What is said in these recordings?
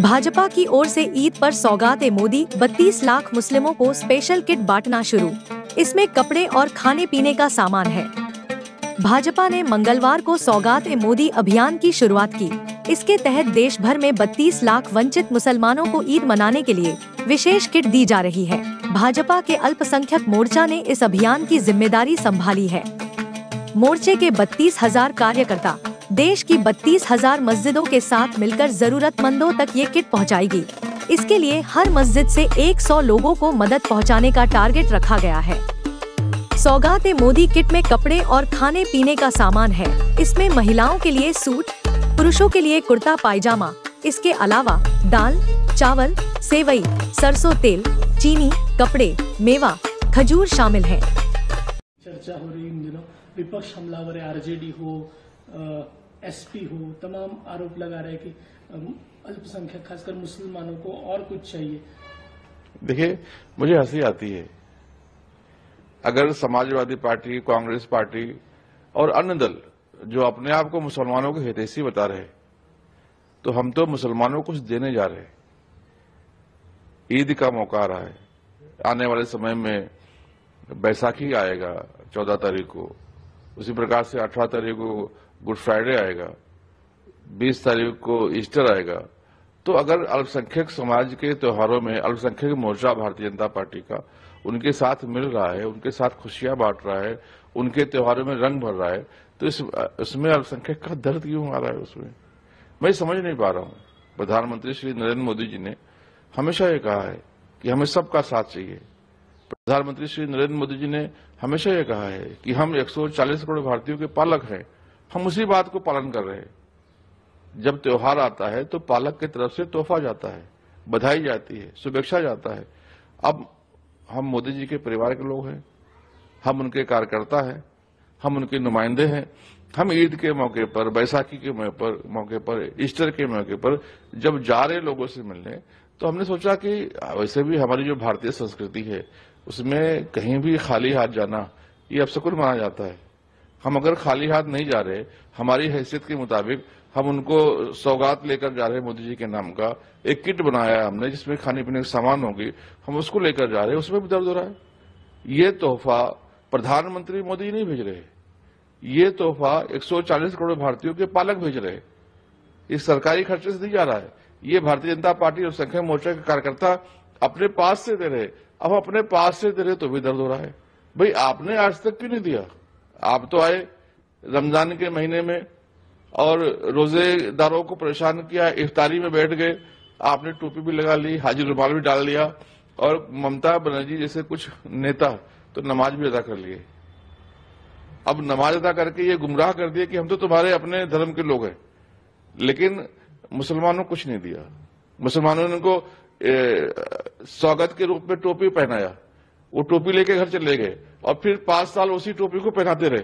भाजपा की ओर से ईद पर सौगात-ए-मोदी 32 लाख मुस्लिमों को स्पेशल किट बांटना शुरू। इसमें कपड़े और खाने पीने का सामान है। भाजपा ने मंगलवार को सौगात-ए-मोदी अभियान की शुरुआत की। इसके तहत देश भर में 32 लाख वंचित मुसलमानों को ईद मनाने के लिए विशेष किट दी जा रही है। भाजपा के अल्पसंख्यक मोर्चा ने इस अभियान की जिम्मेदारी संभाली है। मोर्चे के 32,000 कार्यकर्ता देश की 32,000 मस्जिदों के साथ मिलकर जरूरतमंदों तक ये किट पहुंचाएगी। इसके लिए हर मस्जिद से 100 लोगों को मदद पहुंचाने का टारगेट रखा गया है। सौगात-ए-मोदी किट में कपड़े और खाने पीने का सामान है। इसमें महिलाओं के लिए सूट, पुरुषों के लिए कुर्ता पायजामा, इसके अलावा दाल, चावल, सेवई, सरसों तेल, चीनी, कपड़े, मेवा, खजूर शामिल है। चर्चा हो रही इन दिनों विपक्ष हमलावर है, आरजेडी हो, एसपी हो, तमाम आरोप लगा रहे हैं कि अल्पसंख्यक खासकर मुसलमानों को और कुछ चाहिए। देखिए, मुझे हंसी आती है। अगर समाजवादी पार्टी, कांग्रेस पार्टी और अन्य दल जो अपने आप को मुसलमानों के हितैषी बता रहे, तो हम तो मुसलमानों को कुछ देने जा रहे हैं। ईद का मौका आ रहा है, आने वाले समय में बैसाखी आएगा 14 तारीख को, उसी प्रकार से 18 तारीख को गुड फ्राइडे आएगा, 20 तारीख को ईस्टर आएगा। तो अगर अल्पसंख्यक समाज के त्योहारों में अल्पसंख्यक मोर्चा भारतीय जनता पार्टी का उनके साथ मिल रहा है, उनके साथ खुशियां बांट रहा है, उनके त्योहारों में रंग भर रहा है, तो इसमें अल्पसंख्यक का दर्द क्यों आ रहा है? उसमें मैं समझ नहीं पा रहा हूं। प्रधानमंत्री श्री नरेंद्र मोदी जी ने हमेशा ये कहा है कि हमें सबका साथ चाहिए। प्रधानमंत्री श्री नरेंद्र मोदी जी ने हमेशा ये कहा है कि हम 140 करोड़ भारतीयों के पालक हैं। हम उसी बात को पालन कर रहे हैं। जब त्योहार आता है तो पालक की तरफ से तोहफा जाता है, बधाई जाती है, शुभेच्छा जाता है। अब हम मोदी जी के परिवार के लोग हैं, हम उनके कार्यकर्ता हैं, हम उनके नुमाइंदे हैं। हम ईद के मौके पर, बैसाखी के मौके पर, ईस्टर के मौके पर जब जा रहे लोगों से मिलने, तो हमने सोचा कि वैसे भी हमारी जो भारतीय संस्कृति है उसमें कहीं भी खाली हाथ जाना ये अपशकुन माना जाता है। हम अगर खाली हाथ नहीं जा रहे, हमारी हैसियत के मुताबिक हम उनको सौगात लेकर जा रहे हैं। मोदी जी के नाम का एक किट बनाया है हमने जिसमें खाने पीने के सामान होंगे, हम उसको लेकर जा रहे हैं, उसमें भी दर्द हो रहा है। ये तोहफा प्रधानमंत्री मोदी नहीं भेज रहे, ये तोहफा 140 करोड़ भारतीयों के पालक भेज रहे हैं। इस सरकारी खर्चे से नहीं जा रहा है, ये भारतीय जनता पार्टी और संख्या मोर्चा के कार्यकर्ता अपने पास से दे रहे। अब अपने पास से दे रहे तो भी दर्द हो रहा है। भाई, आपने आज तक क्यों नहीं दिया? आप तो आए रमजान के महीने में और रोजेदारों को परेशान किया, इफ्तारी में बैठ गए, आपने टोपी भी लगा ली, हाजिर रुमाल भी डाल लिया, और ममता बनर्जी जैसे कुछ नेता तो नमाज भी अदा कर लिए। अब नमाज अदा करके ये गुमराह कर दिया कि हम तो तुम्हारे अपने धर्म के लोग हैं, लेकिन मुसलमानों को कुछ नहीं दिया। मुसलमानों ने उनको स्वागत के रूप में टोपी पहनाया, वो टोपी लेके घर चले गए और फिर 5 साल उसी टोपी को पहनाते रहे।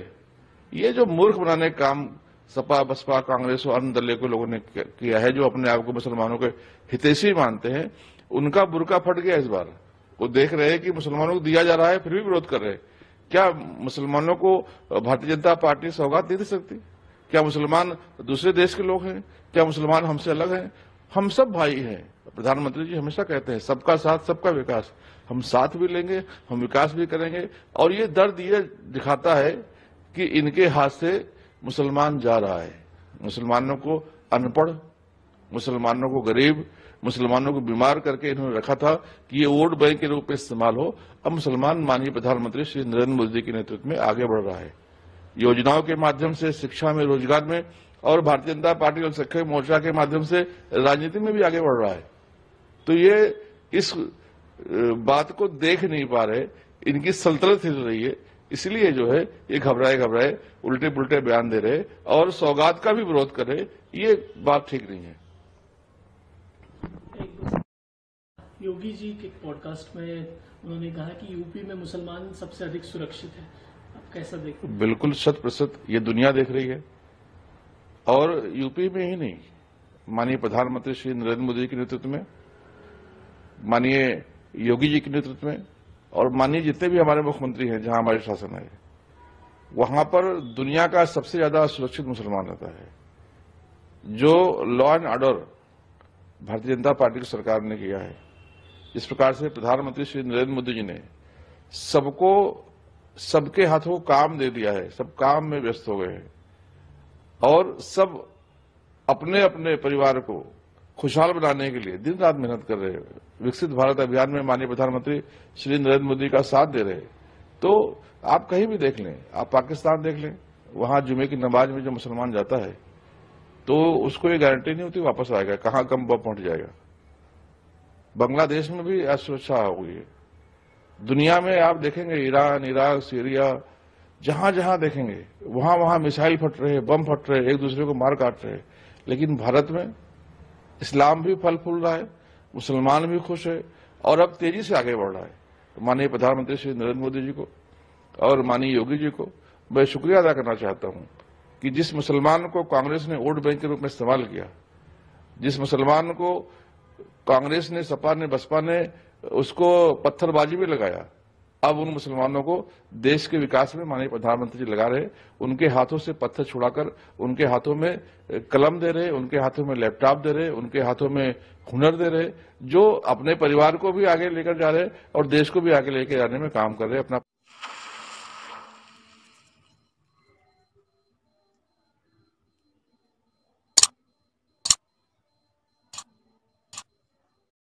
ये जो मूर्ख बनाने का काम सपा, बसपा, कांग्रेस और अन्य दलों के लोगों ने किया है, जो अपने आप को मुसलमानों के हितैषी मानते हैं, उनका बुर्का फट गया इस बार। वो देख रहे हैं कि मुसलमानों को दिया जा रहा है, फिर भी विरोध कर रहे हैं। क्या मुसलमानों को भारतीय जनता पार्टी सौगात नहीं दे सकती? क्या मुसलमान दूसरे देश के लोग हैं? क्या मुसलमान हमसे अलग हैं? हम सब भाई हैं। प्रधानमंत्री जी हमेशा कहते हैं सबका साथ सबका विकास। हम साथ भी लेंगे, हम विकास भी करेंगे। और ये दर्द ये दिखाता है कि इनके हाथ से मुसलमान जा रहा है। मुसलमानों को अनपढ़, मुसलमानों को गरीब, मुसलमानों को बीमार करके इन्होंने रखा था कि ये वोट बैंक के रूप में इस्तेमाल हो। अब मुसलमान माननीय प्रधानमंत्री श्री नरेंद्र मोदी के नेतृत्व में आगे बढ़ रहा है। योजनाओं के माध्यम से, शिक्षा में, रोजगार में, और भारतीय जनता पार्टी और संख्या मोर्चा के माध्यम से राजनीति में भी आगे बढ़ रहा है। तो ये इस बात को देख नहीं पा रहे, इनकी सल्तनत हिल रही है, इसलिए जो है ये घबराए उल्टे पुल्टे बयान दे रहे और सौगात का भी विरोध कर रहे। ये बात ठीक नहीं है। योगी जी के पॉडकास्ट में उन्होंने कहा कि यूपी में मुसलमान सबसे अधिक सुरक्षित है। आप कैसा देखते हैं? बिल्कुल 100% ये दुनिया देख रही है। और यूपी में ही नहीं, माननीय प्रधानमंत्री श्री नरेंद्र मोदी के नेतृत्व में, माननीय योगी जी के नेतृत्व में, और माननीय जितने भी हमारे मुख्यमंत्री हैं जहां हमारे शासन है, वहां पर दुनिया का सबसे ज्यादा सुरक्षित मुसलमान रहता है। जो law and order Bharatiya Janata party की सरकार ने किया है। जिस प्रकार से प्रधानमंत्री श्री नरेंद्र मोदी जी ने सबको सबके हाथों काम दे दिया है, सब काम में व्यस्त हो गए हैं और सब अपने अपने परिवार को खुशहाल बनाने के लिए दिन रात मेहनत कर रहे हैं। विकसित भारत अभियान में माननीय प्रधानमंत्री श्री नरेंद्र मोदी का साथ दे रहे हैं। तो आप कहीं भी देख लें, आप पाकिस्तान देख लें, वहां जुमे की नमाज में जो मुसलमान जाता है तो उसको ये गारंटी नहीं होती वापस आएगा, कहां कम पहुंच जाएगा। बांग्लादेश में भी असुरक्षा हो गई है। दुनिया में आप देखेंगे ईरान, इराक, सीरिया, जहां जहां देखेंगे वहां वहां मिसाइल फट रहे, बम फट रहे, एक दूसरे को मार काट रहे। लेकिन भारत में इस्लाम भी फल फूल रहा है, मुसलमान भी खुश है और अब तेजी से आगे बढ़ रहा है। माननीय प्रधानमंत्री श्री नरेंद्र मोदी जी को और माननीय योगी जी को मैं शुक्रिया अदा करना चाहता हूं कि जिस मुसलमान को कांग्रेस ने वोट बैंक के रूप में इस्तेमाल किया, जिस मुसलमान को कांग्रेस ने, सपा ने, बसपा ने उसको पत्थरबाजी भी लगाया, अब उन मुसलमानों को देश के विकास में माननीय प्रधानमंत्री जी लगा रहे। उनके हाथों से पत्थर छुड़ाकर उनके हाथों में कलम दे रहे, उनके हाथों में लैपटॉप दे रहे, उनके हाथों में हुनर दे रहे, जो अपने परिवार को भी आगे लेकर जा रहे और देश को भी आगे लेकर जाने में काम कर रहे अपना